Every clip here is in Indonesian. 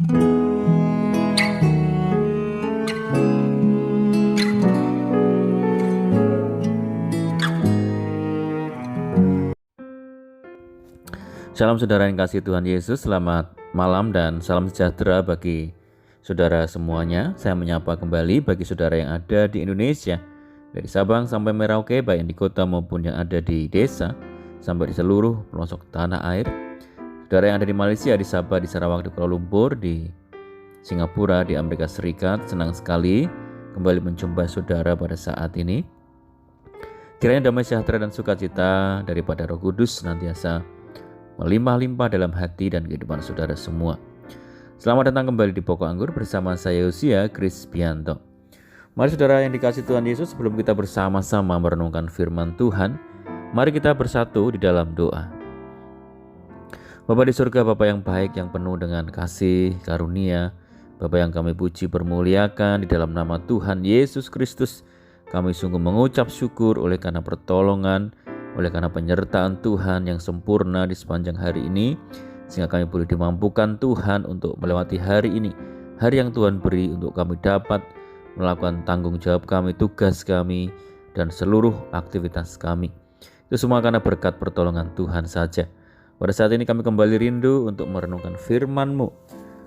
Shalom saudara yang kasih Tuhan Yesus, selamat malam dan salam sejahtera bagi saudara semuanya. Saya menyapa kembali bagi saudara yang ada di Indonesia, dari Sabang sampai Merauke, baik yang di kota maupun yang ada di desa, sampai di seluruh pelosok tanah air. Saudara yang ada di Malaysia, di Sabah, di Sarawak, di Kuala Lumpur, di Singapura, di Amerika Serikat, senang sekali kembali menjumpai saudara pada saat ini. Kiranya damai sejahtera dan sukacita daripada Roh Kudus senantiasa melimpah-limpah dalam hati dan kehidupan saudara semua. Selamat datang kembali di Pokok Anggur bersama saya Yosia Krispianto. Mari saudara yang dikasih Tuhan Yesus, sebelum kita bersama-sama merenungkan firman Tuhan, mari kita bersatu di dalam doa. Bapa di surga, Bapa yang baik, yang penuh dengan kasih karunia, Bapa yang kami puji permuliakan, di dalam nama Tuhan Yesus Kristus kami sungguh mengucap syukur oleh karena pertolongan, oleh karena penyertaan Tuhan yang sempurna di sepanjang hari ini, sehingga kami boleh dimampukan Tuhan untuk melewati hari ini, hari yang Tuhan beri untuk kami dapat melakukan tanggung jawab kami, tugas kami, dan seluruh aktivitas kami. Itu semua karena berkat pertolongan Tuhan saja. Pada saat ini kami kembali rindu untuk merenungkan firman-Mu.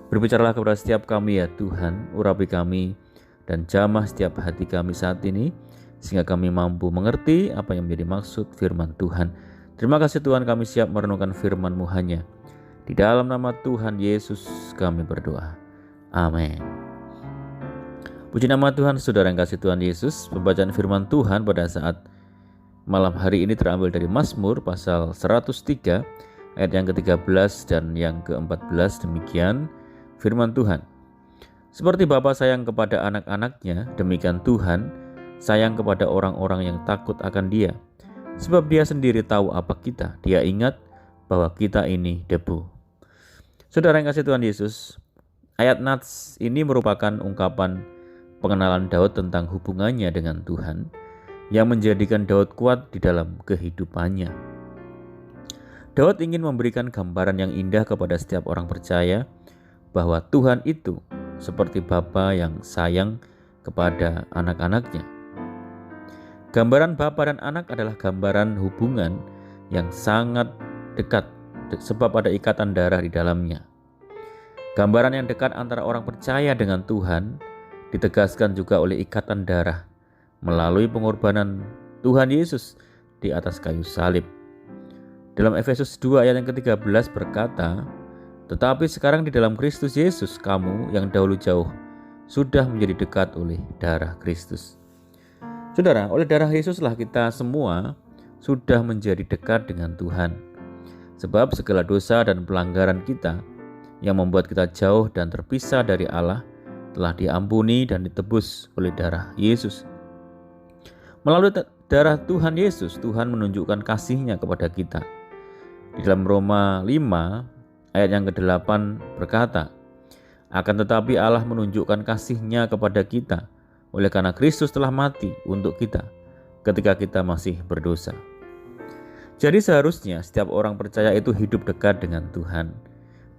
Berbicaralah kepada setiap kami ya Tuhan, urapi kami dan jamah setiap hati kami saat ini, sehingga kami mampu mengerti apa yang menjadi maksud firman Tuhan. Terima kasih Tuhan, kami siap merenungkan firman-Mu hanya di dalam nama Tuhan Yesus kami berdoa. Amin. Puji nama Tuhan. Saudara yang kasih Tuhan Yesus, pembacaan firman Tuhan pada saat malam hari ini terambil dari Mazmur pasal 103 ayat yang ke-13 dan yang ke-14. Demikian firman Tuhan. Seperti Bapa sayang kepada anak-anaknya, demikian Tuhan sayang kepada orang-orang yang takut akan Dia. Sebab Dia sendiri tahu apa kita. Dia ingat bahwa kita ini debu. Saudara yang kasih Tuhan Yesus, ayat Nats ini merupakan ungkapan pengenalan Daud tentang hubungannya dengan Tuhan, yang menjadikan Daud kuat di dalam kehidupannya. Daud ingin memberikan gambaran yang indah kepada setiap orang percaya bahwa Tuhan itu seperti Bapa yang sayang kepada anak-anaknya. Gambaran bapa dan anak adalah gambaran hubungan yang sangat dekat, sebab ada ikatan darah di dalamnya. Gambaran yang dekat antara orang percaya dengan Tuhan ditegaskan juga oleh ikatan darah melalui pengorbanan Tuhan Yesus di atas kayu salib. Dalam Efesus 2 ayat yang ke-13 berkata, "Tetapi sekarang di dalam Kristus Yesus, kamu yang dahulu jauh sudah menjadi dekat oleh darah Kristus." Saudara, oleh darah Yesuslah kita semua sudah menjadi dekat dengan Tuhan. Sebab segala dosa dan pelanggaran kita yang membuat kita jauh dan terpisah dari Allah telah diampuni dan ditebus oleh darah Yesus. Melalui darah Tuhan Yesus, Tuhan menunjukkan kasih-Nya kepada kita. Di dalam Roma 5 ayat yang ke-8 berkata, "Akan tetapi Allah menunjukkan kasih-Nya kepada kita oleh karena Kristus telah mati untuk kita ketika kita masih berdosa." Jadi seharusnya setiap orang percaya itu hidup dekat dengan Tuhan.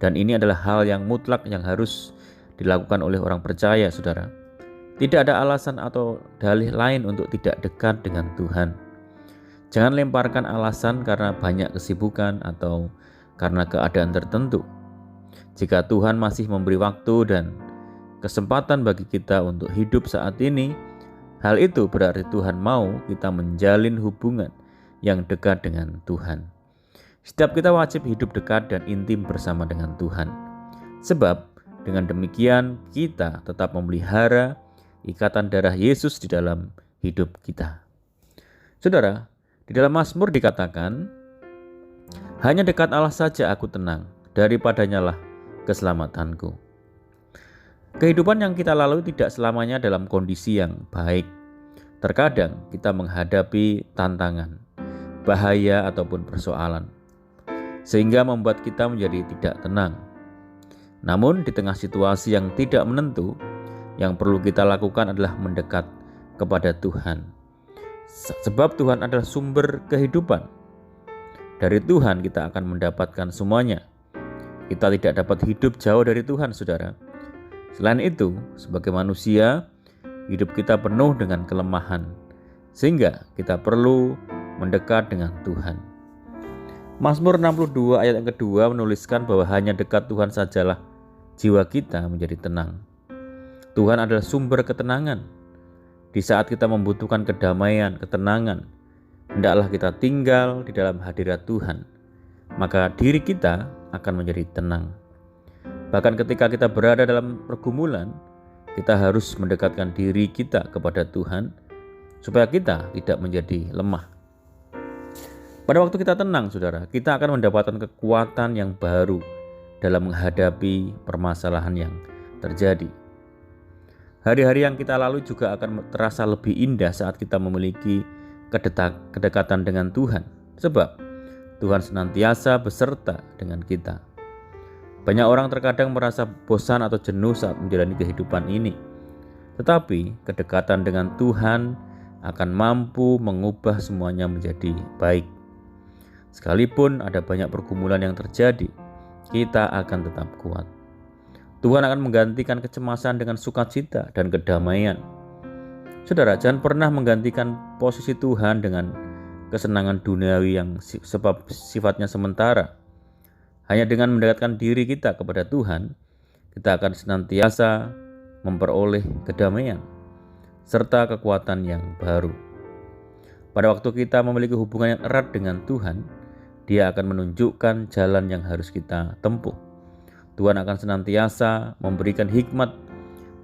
Dan ini adalah hal yang mutlak yang harus dilakukan oleh orang percaya, saudara. Tidak ada alasan atau dalih lain untuk tidak dekat dengan Tuhan. Jangan lemparkan alasan karena banyak kesibukan atau karena keadaan tertentu. Jika Tuhan masih memberi waktu dan kesempatan bagi kita untuk hidup saat ini, hal itu berarti Tuhan mau kita menjalin hubungan yang dekat dengan Tuhan. Setiap kita wajib hidup dekat dan intim bersama dengan Tuhan. Sebab dengan demikian kita tetap memelihara ikatan darah Yesus di dalam hidup kita. Saudara, di dalam Mazmur dikatakan, "Hanya dekat Allah saja aku tenang, daripadanya lah keselamatanku." Kehidupan yang kita lalui tidak selamanya dalam kondisi yang baik. Terkadang kita menghadapi tantangan, bahaya ataupun persoalan, sehingga membuat kita menjadi tidak tenang. Namun di tengah situasi yang tidak menentu, yang perlu kita lakukan adalah mendekat kepada Tuhan. Sebab Tuhan adalah sumber kehidupan. Dari Tuhan kita akan mendapatkan semuanya. kita tidak dapat hidup jauh dari Tuhan, saudara. Selain itu, sebagai manusia, hidup kita penuh dengan kelemahan, sehingga kita perlu mendekat dengan Tuhan. Mazmur 62 ayat yang kedua menuliskan bahwa hanya dekat Tuhan sajalah jiwa kita menjadi tenang. Tuhan adalah sumber ketenangan. Di saat kita membutuhkan kedamaian, ketenangan, hendaklah kita tinggal di dalam hadirat Tuhan. Maka diri kita akan menjadi tenang. Bahkan ketika kita berada dalam pergumulan, kita harus mendekatkan diri kita kepada Tuhan supaya kita tidak menjadi lemah. Pada waktu kita tenang, saudara, kita akan mendapatkan kekuatan yang baru dalam menghadapi permasalahan yang terjadi. Hari-hari yang kita lalui juga akan terasa lebih indah saat kita memiliki kedekatan dengan Tuhan, sebab Tuhan senantiasa beserta dengan kita. Banyak orang terkadang merasa bosan atau jenuh saat menjalani kehidupan ini. Tetapi kedekatan dengan Tuhan akan mampu mengubah semuanya menjadi baik. Sekalipun ada banyak pergumulan yang terjadi, kita akan tetap kuat. Tuhan akan menggantikan kecemasan dengan sukacita dan kedamaian. Saudara, jangan pernah menggantikan posisi Tuhan dengan kesenangan duniawi yang sebab sifatnya sementara. Hanya dengan mendekatkan diri kita kepada Tuhan, kita akan senantiasa memperoleh kedamaian serta kekuatan yang baru. Pada waktu kita memiliki hubungan yang erat dengan Tuhan, Dia akan menunjukkan jalan yang harus kita tempuh. Tuhan akan senantiasa memberikan hikmat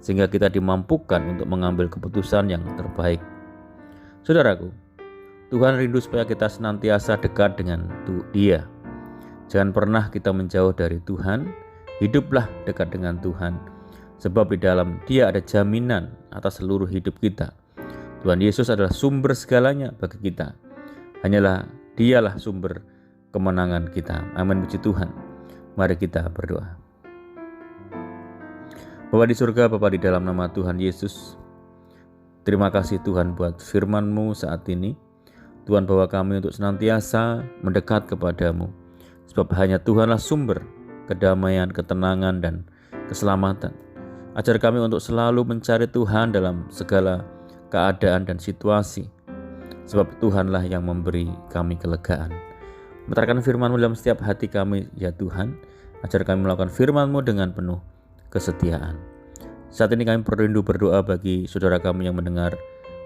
sehingga kita dimampukan untuk mengambil keputusan yang terbaik. Saudaraku, Tuhan rindu supaya kita senantiasa dekat dengan Dia. Jangan pernah kita menjauh dari Tuhan, hiduplah dekat dengan Tuhan. Sebab di dalam Dia ada jaminan atas seluruh hidup kita. Tuhan Yesus adalah sumber segalanya bagi kita. Hanyalah Dialah sumber kemenangan kita. Amin, puji Tuhan. Mari kita berdoa. Bapa di surga, Bapa di dalam nama Tuhan Yesus, terima kasih Tuhan buat firman-Mu saat ini. Tuhan, bawa kami untuk senantiasa mendekat kepadamu, sebab hanya Tuhanlah sumber kedamaian, ketenangan, dan keselamatan. Ajar kami untuk selalu mencari Tuhan dalam segala keadaan dan situasi, sebab Tuhanlah yang memberi kami kelegaan. Meteraikan firman-Mu dalam setiap hati kami, ya Tuhan. Ajar kami melakukan firman-Mu dengan penuh kesetiaan. Saat ini kami berindu berdoa bagi saudara kami yang mendengar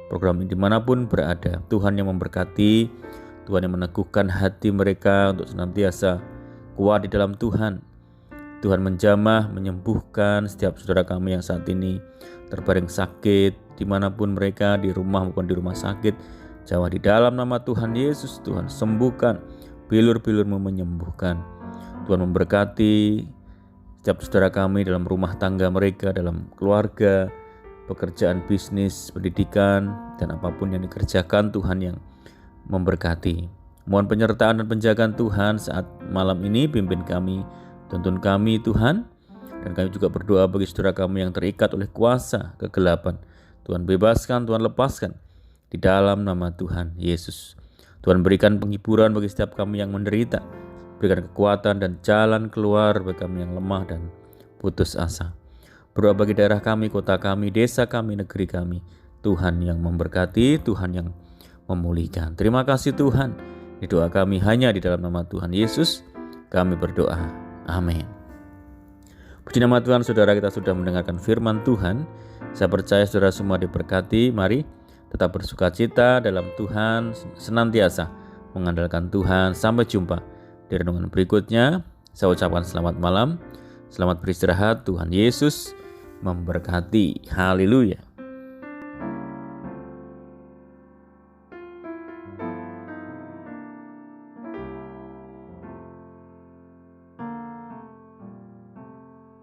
program ini dimanapun berada. Tuhan yang memberkati, Tuhan yang meneguhkan hati mereka untuk senantiasa kuat di dalam Tuhan. Tuhan menjamah, menyembuhkan setiap saudara kami yang saat ini terbaring sakit, dimanapun mereka, di rumah maupun di rumah sakit. Jamah di dalam nama Tuhan Yesus, Tuhan sembuhkan, bilur-bilur-Mu menyembuhkan. Tuhan memberkati setiap saudara kami dalam rumah tangga mereka, dalam keluarga, pekerjaan, bisnis, pendidikan, dan apapun yang dikerjakan, Tuhan yang memberkati. Mohon penyertaan dan penjagaan Tuhan saat malam ini, pimpin kami, tuntun kami Tuhan. Dan kami juga berdoa bagi saudara kami yang terikat oleh kuasa kegelapan. Tuhan bebaskan, Tuhan lepaskan di dalam nama Tuhan Yesus. Tuhan berikan penghiburan bagi setiap kami yang menderita. Berikan kekuatan dan jalan keluar bagi kami yang lemah dan putus asa. Berdoa bagi daerah kami, kota kami, desa kami, negeri kami. Tuhan yang memberkati, Tuhan yang memulihkan. Terima kasih Tuhan. Di doa kami hanya di dalam nama Tuhan Yesus kami berdoa. Amin. Puji nama Tuhan, saudara, kita sudah mendengarkan firman Tuhan. Saya percaya saudara semua diberkati. Mari tetap bersukacita dalam Tuhan, senantiasa mengandalkan Tuhan. Sampai jumpa di renungan berikutnya. Saya ucapkan selamat malam, selamat beristirahat. Tuhan Yesus memberkati. Haleluya.